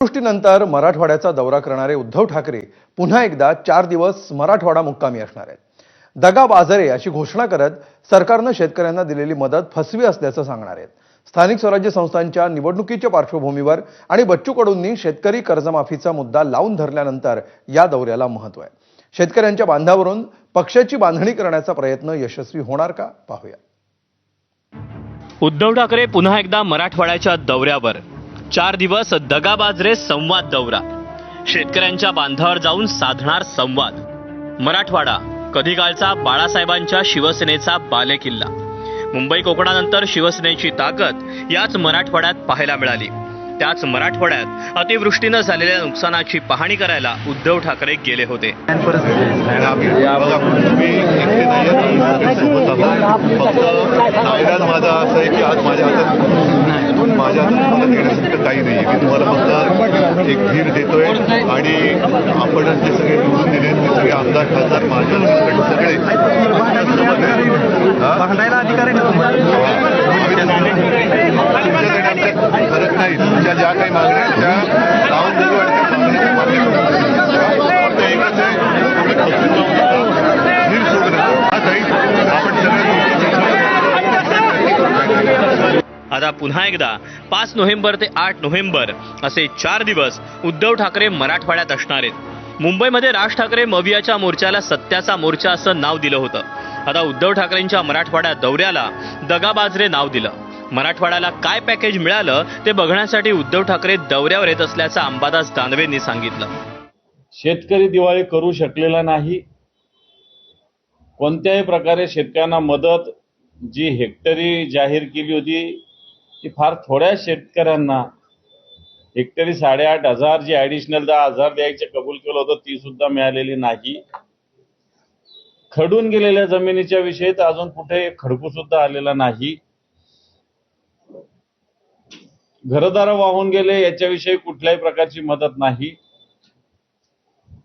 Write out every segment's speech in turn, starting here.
गोष्टीनंतर मराठवाड्याचा दौरा करणारे उद्धव ठाकरे पुन्हा एकदा 4 दिवस मराठवाडा मुक्कामी असणार आहेत. दगा बाजारे अशी घोषणा करत सरकारनं शेतकऱ्यांना दिलेली मदत फसवी असल्याचं सांगणार आहेत. स्थानिक स्वराज्य संस्थांच्या निवडणुकीच्या पार्श्वभूमीवर आणि बच्चू कडूंनी शेतकरी कर्जमाफीचा मुद्दा लावून धरल्यानंतर या दौऱ्याला महत्त्व आहे. शेतकऱ्यांच्या बांधावरून पक्षाची बांधणी करण्याचा प्रयत्न यशस्वी होणार का पाहूया. उद्धव ठाकरे पुन्हा एकदा मराठवाड्याच्या दौऱ्यावर. 4 दिवस दगाबाजरे संवाद दौरा. शेतकऱ्यांच्या बांधावर जाऊन साधणार संवाद. मराठवाडा कधी काळचा बाळासाहेबांच्या शिवसेनेचा बालेकिल्ला. मुंबई कोकणानंतर शिवसेनेची ताकद याच मराठवाड्यात पाहायला मिळाली. त्याच मराठवाड्यात अतिवृष्टीनं झालेल्या नुकसानाची पाहणी करायला उद्धव ठाकरे गेले होते. माझ्या हातात देण्यासारखं काही नाही. मी तुम्हाला फक्त एक धीर देतोय आणि आपण जे सगळे निवडून दिले ते सगळे आमदार खासदार माझ्या सगळे अधिकार फरक नाही. तुमच्या ज्या काही मागण्या आहेत त्या लावून देऊ आणि त्या मागण्याची एकच आहे, धीर सोडून आपण आता पुन्हा एकदा 5 नोव्हेंबर ते 8 नोव्हेंबर असे 4 दिवस उद्धव ठाकरे मराठवाड्यात असणार आहेत. मुंबईमध्ये राज ठाकरे मवियाच्या मोर्चाला सत्याचा मोर्चा असं नाव दिलं होतं. आता उद्धव ठाकरेंच्या मराठवाड्यात दौऱ्याला दगाबाजरे नाव दिलं. मराठवाड्याला काय पॅकेज मिळालं ते बघण्यासाठी उद्धव ठाकरे दौऱ्यावर येत असल्याचं अंबादास दानवेंनी सांगितलं. शेतकरी दिवाळी करू शकलेला नाही. कोणत्याही प्रकारे शेतकऱ्यांना मदत जी हेक्टरी जाहीर केली होती ती फार थोड्या शेतकऱ्यांना, हेक्टरी 8,500 जी ऍडिशनल 10,000 द्यायचे कबूल केलं होतं ती सुद्धा मिळालेली नाही. खडून गेलेल्या जमिनीच्या विषयी तर अजून कुठे खडकू सुद्धा आलेला नाही. घरदार वाहून गेले याच्याविषयी कुठल्याही प्रकारची मदत नाही.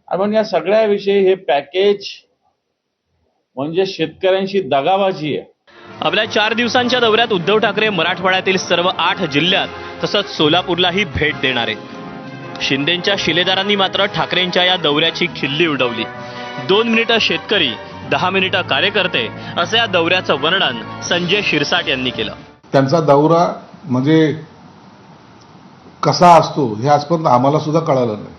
आपण या सगळ्याविषयी हे पॅकेज म्हणजे शेतकऱ्यांशी दगाबाजी आहे. आपल्या 4 दिवसांच्या दौऱ्यात उद्धव ठाकरे मराठवाड्यातील सर्व 8 जिल्ह्यात तसंच सोलापूरलाही भेट देणार आहेत. शिंदेंच्या शिलेदारांनी मात्र ठाकरेंच्या या दौऱ्याची खिल्ली उडवली. 2 मिनिटं शेतकरी 10 मिनिटं कार्यकर्ते असं या दौऱ्याचं वर्णन संजय शिरसाट यांनी केलं. त्यांचा दौरा म्हणजे कसा असतो हे आजपर्यंत आम्हाला सुद्धा कळालं नाही.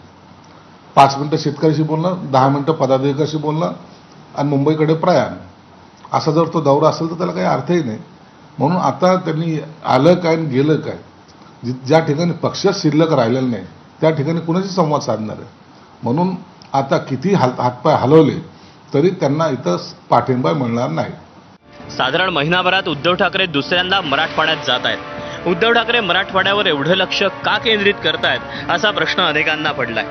5 मिनिटं शेतकऱ्याशी बोलणं, 10 मिनिटं पदाधिकाऱ्याशी बोलणं आणि मुंबईकडे प्रयाण, असा जर तो दौरा असेल तर त्याला काही अर्थही नाही. म्हणून आता त्यांनी आलं काय आणि गेलं काय, ज्या ठिकाणी पक्ष शिल्लक राहिलेला नाही त्या ठिकाणी कुणाशी संवाद साधणार आहे. म्हणून आता किती हातपाय हलवले तरी त्यांना इथं पाठिंबा मिळणार नाही. साधारण महिनाभरात उद्धव ठाकरे दुसऱ्यांदा मराठवाड्यात जात आहेत. उद्धव ठाकरे मराठवाड्यावर एवढं लक्ष का केंद्रित करतायत असा प्रश्न अनेकांना पडलाय.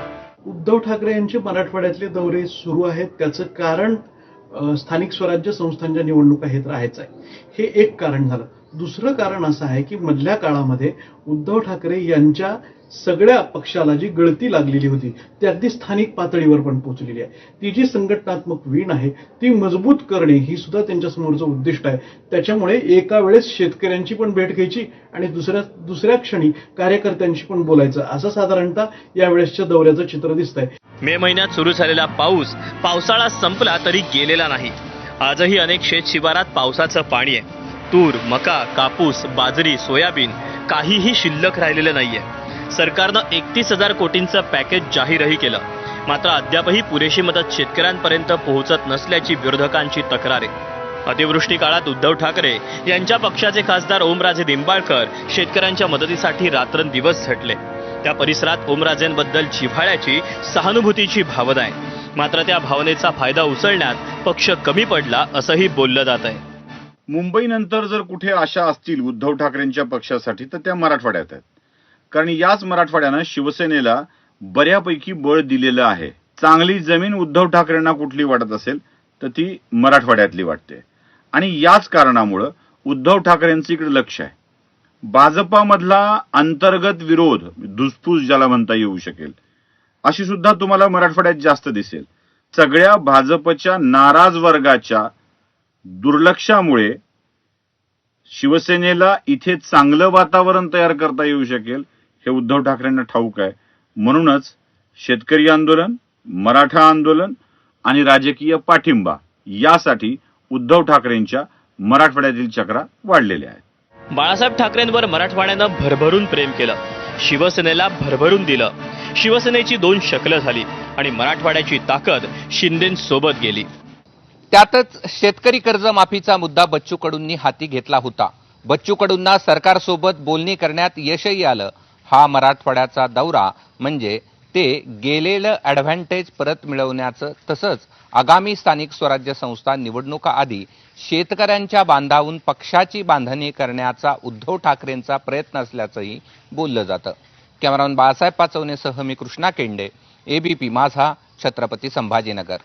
उद्धव ठाकरे यांचे मराठवाड्यातले दौरे सुरू आहेत त्याचं कारण स्थानिक स्वराज्य संस्थांच्या निवडणुका हेच राहायचं आहे, हे एक कारण झालं. दुसरं कारण असं आहे की मधल्या काळामध्ये उद्धव ठाकरे यांच्या सगळ्या पक्षाला जी गळती लागलेली होती ती अगदी स्थानिक पातळीवर पण पोहोचलेली आहे. ती जी संघटनात्मक वीण आहे ती मजबूत करणे ही सुद्धा त्यांच्यासमोरचं उद्दिष्ट आहे. त्याच्यामुळे एका वेळेस शेतकऱ्यांची पण भेट घ्यायची आणि दुसऱ्या क्षणी कार्यकर्त्यांशी पण बोलायचं, असं साधारणतः यावेळेसच्या दौऱ्याचं चित्र दिसतंय. मे महिन्यात सुरू झालेला पावसाळा संपला तरी गेलेला नाही. आजही अनेक शेत शिवारात पावसाचं पाणी आहे. तूर, मका, कापूस, बाजरी, सोयाबीन काहीही शिल्लक राहिलेलं नाहीये. सरकारनं 31,000 कोटींचं पॅकेज जाहीरही केलं, मात्र अद्यापही पुरेशी मदत शेतकऱ्यांपर्यंत पोहोचत नसल्याची विरोधकांची तक्रार आहे. अतिवृष्टी काळात उद्धव ठाकरे यांच्या पक्षाचे खासदार ओमराजे निंबाळकर शेतकऱ्यांच्या मदतीसाठी रात्रंदिवस झटले. त्या परिसरात ओमराजेंबद्दल जिव्हाळ्याची, सहानुभूतीची भावना आहे. मात्र त्या भावनेचा फायदा उचलण्यात पक्ष कमी पडला असंही बोललं जात आहे. मुंबईनंतर जर कुठे आशा असतील उद्धव ठाकरेंच्या पक्षासाठी तर त्या मराठवाड्यात आहेत. कारण याच मराठवाड्यानं शिवसेनेला बऱ्यापैकी बळ दिलेलं आहे. चांगली जमीन उद्धव ठाकरेंना कुठली वाटत असेल तर ती मराठवाड्यातली वाटते आणि याच कारणामुळं उद्धव ठाकरेंचं इकडे लक्ष आहे. भाजपामधला अंतर्गत विरोध, धुसफूस ज्याला म्हणता येऊ शकेल, अशी सुद्धा तुम्हाला मराठवाड्यात जास्त दिसेल. सगळ्या भाजपच्या नाराज वर्गाच्या दुर्लक्षामुळे शिवसेनेला इथे चांगलं वातावरण तयार करता येऊ शकेल हे उद्धव ठाकरेंना ठाऊक आहे म्हणूनच शेतकरी आंदोलन, मराठा आंदोलन आणि राजकीय पाठिंबा यासाठी उद्धव ठाकरेंच्या मराठवाड्यातील चक्रा वाढलेल्या आहेत. बाळासाहेब ठाकरेंवर मराठवाड्यानं भरभरून प्रेम केलं, शिवसेनेला भरभरून दिलं. शिवसेनेची 2 शकलं झाली आणि मराठवाड्याची ताकद शिंदेंसोबत गेली. त्यातच शेतकरी कर्जमाफीचा मुद्दा बच्चू कडूंनी हाती घेतला होता. बच्चू कडूंना सरकारसोबत बोलणी करण्यात यशही आलं. हा मराठवाड्याचा दौरा म्हणजे ते गेलेलं ॲडव्हान्टेज परत मिळवण्याचं, तसंच आगामी स्थानिक स्वराज्य संस्था निवडणुकाआधी शेतकऱ्यांच्या बांधावून पक्षाची बांधणी करण्याचा उद्धव ठाकरेंचा प्रयत्न असल्याचंही बोललं जातं. कॅमेरामॅन बाळासाहेब पाचवणेसह मी कृष्णा केंडे, ABP माझा, छत्रपती संभाजीनगर.